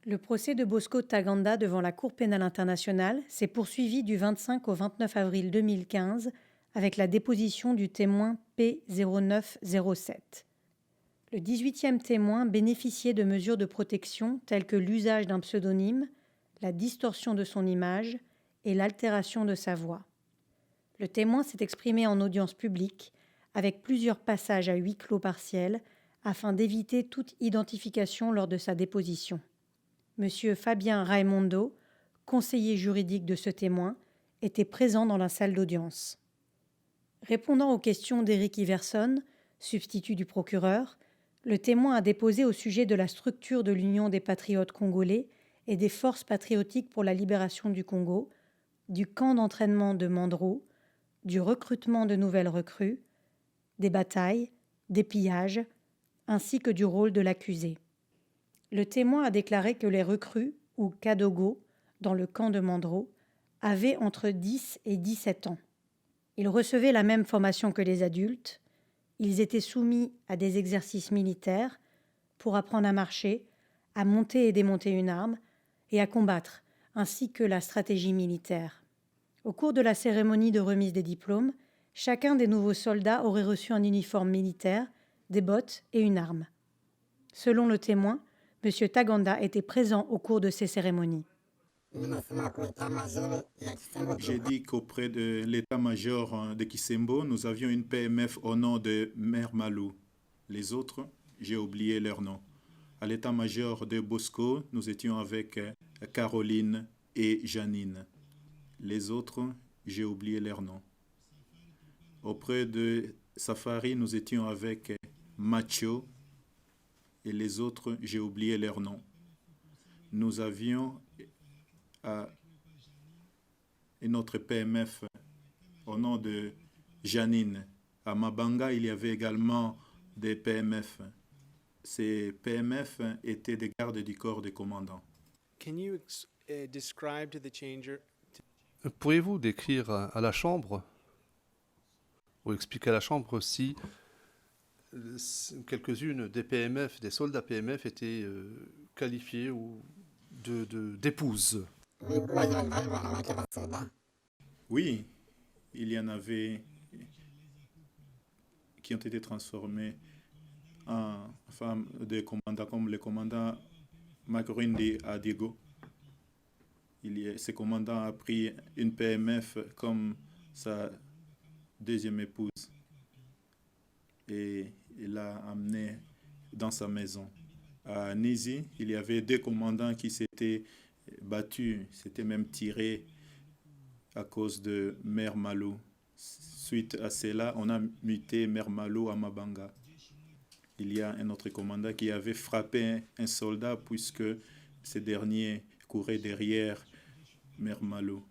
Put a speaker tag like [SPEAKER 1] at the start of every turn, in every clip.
[SPEAKER 1] Le procès de Bosco Ntaganda devant la Cour pénale internationale s'est poursuivi du 25 au 29 avril 2015 avec la déposition du témoin P0907. Le 18e témoin bénéficiait de mesures de protection telles que l'usage d'un pseudonyme, la distorsion de son image et l'altération de sa voix. Le témoin s'est exprimé en audience publique avec plusieurs passages à huis clos partiels afin d'éviter toute identification lors de sa déposition. Monsieur Fabien Raimondo, conseiller juridique de ce témoin, était présent dans la salle d'audience. Répondant aux questions d'Éric Iverson, substitut du procureur, le témoin a déposé au sujet de la structure de l'Union des patriotes congolais et des forces patriotiques pour la libération du Congo, du camp d'entraînement de Mandrou, du recrutement de nouvelles recrues, des batailles, des pillages, ainsi que du rôle de l'accusé. Le témoin a déclaré que les recrues, ou Kadogo, dans le camp de Mandrou, avaient entre 10 et 17 ans. Ils recevaient la même formation que les adultes, ils étaient soumis à des exercices militaires pour apprendre à marcher, à monter et démonter une arme et à combattre, ainsi que la stratégie militaire. Au cours de la cérémonie de remise des diplômes, chacun des nouveaux soldats aurait reçu un uniforme militaire, des bottes et une arme. Selon le témoin, M. Ntaganda était présent au cours de ces cérémonies.
[SPEAKER 2] J'ai dit qu'auprès de l'état-major de Kisembo, nous avions une PMF au nom de Mère Malou. Les autres, j'ai oublié leur nom. À l'état-major de Bosco, nous étions avec Caroline et Janine. Les autres, j'ai oublié leur nom. Auprès de Safari, nous étions avec Macho et les autres, j'ai oublié leur nom. Nous avions une autre PMF au nom de Janine. À Mabanga, il y avait également des PMF. Ces PMF étaient des gardes du corps des commandants.
[SPEAKER 3] Pourriez-vous décrire à la Chambre, ou expliquer à la Chambre si quelques-unes des PMF, des soldats PMF étaient qualifiés ou d'épouses?
[SPEAKER 2] Oui, il y en avait qui ont été transformés en femmes de commandants, comme le commandant Makurindi Adigo. Ce commandant a pris une PMF comme sa deuxième épouse et il l'a amenée dans sa maison. À Nizi, il y avait 2 commandants qui s'étaient battus, s'étaient même tirés à cause de Mère Malou. Suite à cela, on a muté Mère Malou à Mabanga. Il y a un autre commandant qui avait frappé un soldat puisque ce dernier courait derrière Mère Malou.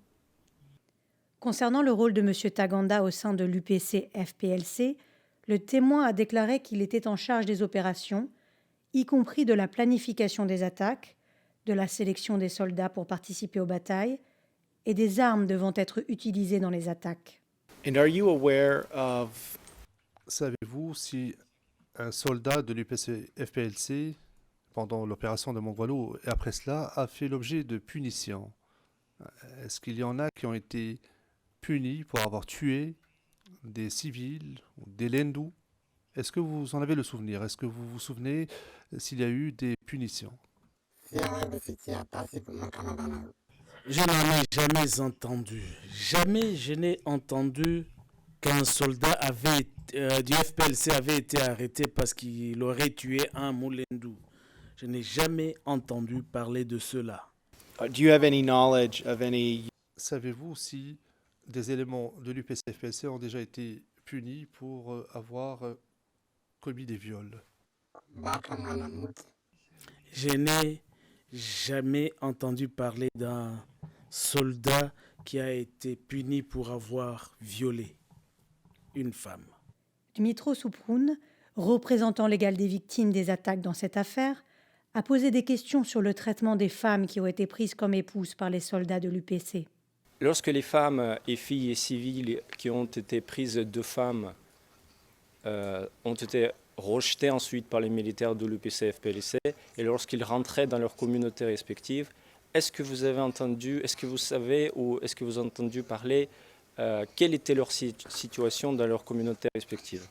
[SPEAKER 1] Concernant le rôle de M. Ntaganda au sein de l'UPC-FPLC, le témoin a déclaré qu'il était en charge des opérations, y compris de la planification des attaques, de la sélection des soldats pour participer aux batailles et des armes devant être utilisées dans les attaques.
[SPEAKER 3] Savez-vous si un soldat de l'UPC-FPLC, pendant l'opération de Mongwalo et après cela, a fait l'objet de punitions? Est-ce qu'il y en a qui ont été punis pour avoir tué des civils ou des Lendou? Est-ce que vous en avez le souvenir? Est-ce que vous vous souvenez s'il y a eu des punitions?
[SPEAKER 4] Je n'en ai jamais entendu. Jamais je n'ai entendu qu'un soldat du FPLC avait été arrêté parce qu'il aurait tué un Moulendou. Je n'ai jamais entendu parler de cela.
[SPEAKER 5] Do you have any knowledge of any...
[SPEAKER 3] Savez-vous si des éléments de l'UPC-FPLC ont déjà été punis pour avoir commis des viols?
[SPEAKER 4] Je n'ai jamais entendu parler d'un soldat qui a été puni pour avoir violé une femme.
[SPEAKER 1] Dmitro Souproun, représentant légal des victimes des attaques dans cette affaire, a posé des questions sur le traitement des femmes qui ont été prises comme épouses par les soldats de l'UPC.
[SPEAKER 6] Lorsque les femmes et filles et civiles qui ont été prises de femmes ont été rejetés ensuite par les militaires de l'UPC-FPLC et lorsqu'ils rentraient dans leurs communautés respectives, est-ce que vous avez entendu, est-ce que vous savez ou est-ce que vous avez entendu parler quelle était leur situation dans leurs communautés respectives?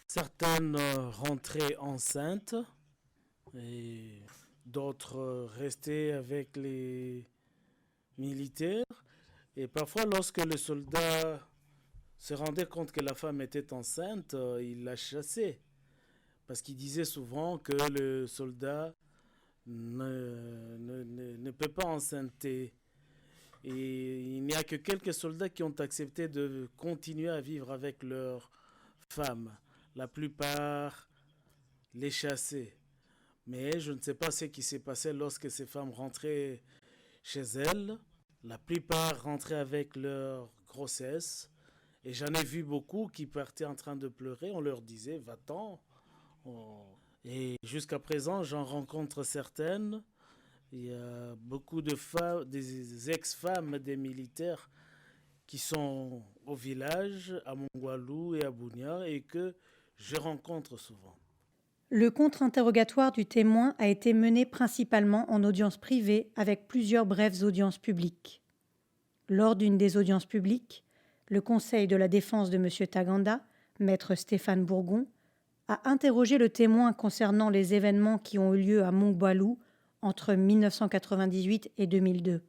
[SPEAKER 4] Certaines rentraient enceintes et d'autres restaient avec les militaires. Et parfois, lorsque le soldat se rendait compte que la femme était enceinte, il la chassait. Parce qu'il disait souvent que le soldat ne peut pas enceinter. Et il n'y a que quelques soldats qui ont accepté de continuer à vivre avec leurs femmes. La plupart les chassaient. Mais je ne sais pas ce qui s'est passé lorsque ces femmes rentraient chez elles. La plupart rentraient avec leur grossesse. Et j'en ai vu beaucoup qui partaient en train de pleurer. On leur disait, va-t'en. Et jusqu'à présent, j'en rencontre certaines. Il y a beaucoup de femmes, des ex-femmes des militaires qui sont au village, à Mongwalou et à Bunia, et que je rencontre souvent.
[SPEAKER 1] Le contre-interrogatoire du témoin a été mené principalement en audience privée avec plusieurs brèves audiences publiques. Lors d'une des audiences publiques, le Conseil de la défense de M. Taganda, maître Stéphane Bourgon, a interrogé le témoin concernant les événements qui ont eu lieu à Mongwalou entre 1998 et 2002.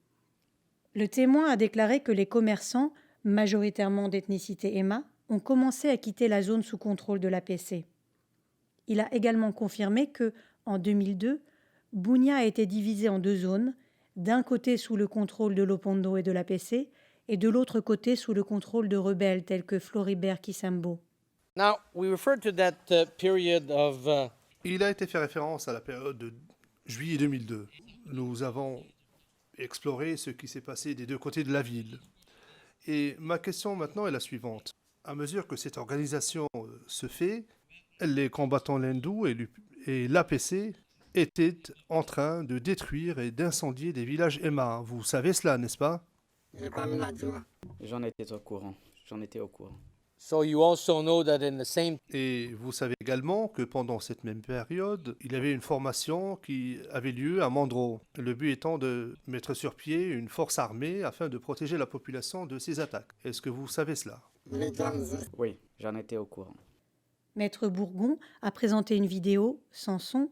[SPEAKER 1] Le témoin a déclaré que les commerçants, majoritairement d'ethnicité Emma, ont commencé à quitter la zone sous contrôle de l'APC. Il a également confirmé que, en 2002, Bunia a été divisée en deux zones, d'un côté sous le contrôle de l'Opondo et de l'APC, et de l'autre côté sous le contrôle de rebelles tels que Floribert Kisambo.
[SPEAKER 7] Now, we refer to that period of
[SPEAKER 3] Il a été fait référence à la période de juillet 2002. Nous avons exploré ce qui s'est passé des deux côtés de la ville. Et ma question maintenant est la suivante. À mesure que cette organisation se fait, les combattants Lendu et l'APC étaient en train de détruire et d'incendier des villages Emma. Vous savez cela, n'est-ce pas?
[SPEAKER 8] J'en étais au courant.
[SPEAKER 7] so you also know that in the same
[SPEAKER 3] Et vous savez également que pendant cette même période, il y avait une formation qui avait lieu à Mandro. Le but étant de mettre sur pied une force armée afin de protéger la population de ces attaques. Est-ce que vous savez cela?
[SPEAKER 8] Oui, j'en étais au courant.
[SPEAKER 1] Maître Bourgon a présenté une vidéo, sans son,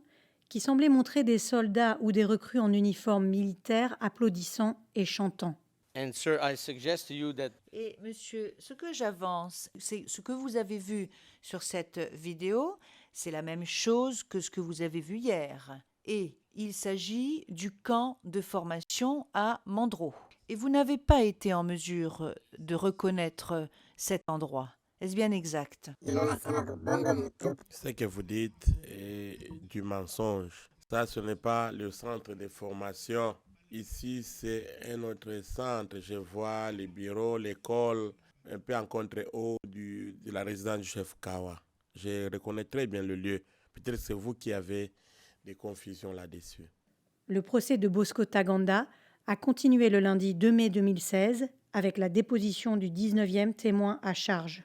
[SPEAKER 1] qui semblait montrer des soldats ou des recrues en uniforme militaire applaudissant et chantant.
[SPEAKER 7] and sir, I suggest to you that
[SPEAKER 9] Et monsieur, ce que j'avance, c'est ce que vous avez vu sur cette vidéo, c'est la même chose que ce que vous avez vu hier. Et il s'agit du camp de formation à Mandro. Et vous n'avez pas été en mesure de reconnaître cet endroit. Est-ce bien exact?
[SPEAKER 10] Ce que vous dites est du mensonge. Ça, ce n'est pas le centre de formation. Ici, c'est un autre centre. Je vois les bureaux, l'école, un peu en contre-haut de la résidence du chef Kawa. Je reconnais très bien le lieu. Peut-être c'est vous qui avez des confusions là-dessus.
[SPEAKER 1] Le procès de Bosco Taganda a continué le lundi 2 mai 2016 avec la déposition du 19e témoin à charge.